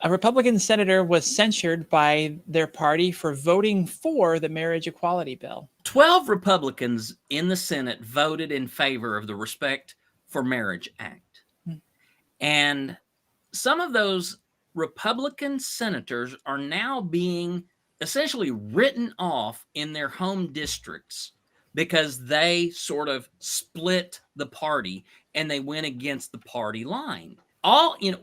A Republican senator was censured by their party for voting for the marriage equality bill. 12 Republicans in the Senate voted in favor of the Respect for Marriage Act. And some of those Republican senators are now being essentially written off in their home districts because they sort of split the party and they went against the party line.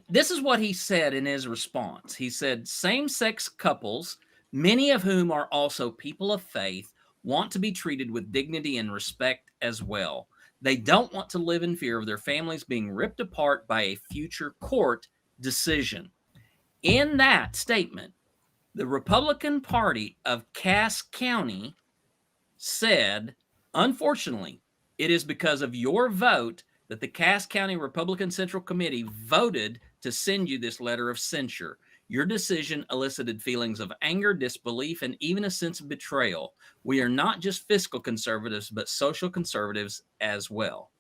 This is what he said in his response. He said, same-sex couples, many of whom are also people of faith, want to be treated with dignity and respect as well. They don't want to live in fear of their families being ripped apart by a future court decision. In that statement, the Republican Party of Cass County said, unfortunately, it is because of your vote that the Cass County Republican Central Committee voted to send you this letter of censure. Your decision elicited feelings of anger, disbelief, and even a sense of betrayal. We are not just fiscal conservatives, but social conservatives as well.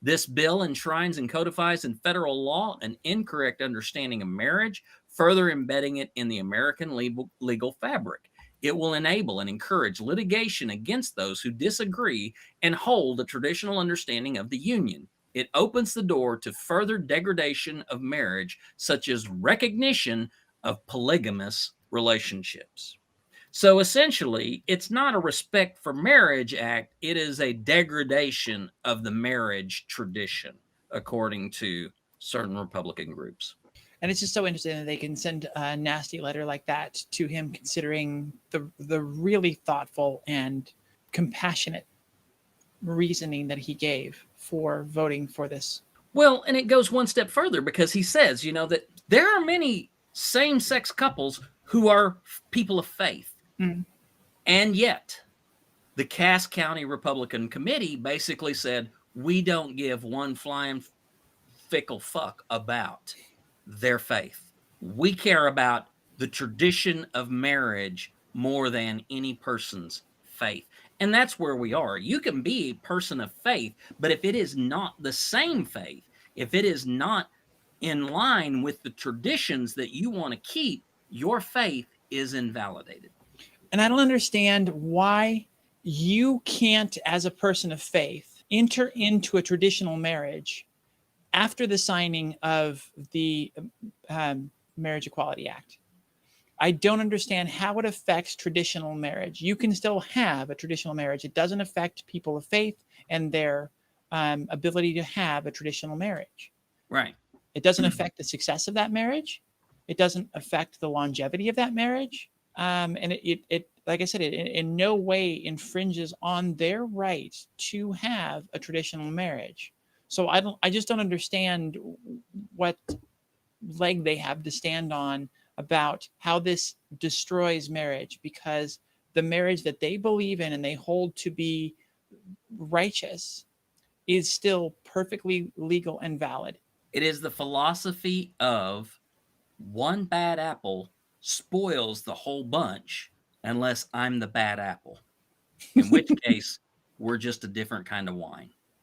This bill enshrines and codifies in federal law an incorrect understanding of marriage, further embedding it in the American legal fabric. It will enable and encourage litigation against those who disagree and hold a traditional understanding of the union. It opens the door to further degradation of marriage, such as recognition of polygamous relationships. So essentially, it's not a Respect for Marriage Act. It is a degradation of the marriage tradition, according to certain Republican groups. And it's just so interesting that they can send a nasty letter like that to him, considering the really thoughtful and compassionate reasoning that he gave for voting for this. Well, and it goes one step further because he says, that there are many same-sex couples who are people of faith. Mm. And yet, the Cass County Republican Committee basically said, we don't give one flying fickle fuck about their faith. We care about the tradition of marriage more than any person's faith. And that's where we are. You can be a person of faith, but if it is not the same faith, if it is not in line with the traditions that you want to keep, your faith is invalidated. And I don't understand why you can't, as a person of faith, enter into a traditional marriage after the signing of the Marriage Equality Act. I don't understand how it affects traditional marriage. You can still have a traditional marriage. It doesn't affect people of faith and their ability to have a traditional marriage. Right. It doesn't affect the success of that marriage. It doesn't affect the longevity of that marriage. And it like I said, it in no way infringes on their right to have a traditional marriage. So I just don't understand what leg they have to stand on about how this destroys marriage, because the marriage that they believe in and they hold to be righteous is still perfectly legal and valid. It is the philosophy of one bad apple spoils the whole bunch unless I'm the bad apple, in which case we're just a different kind of wine.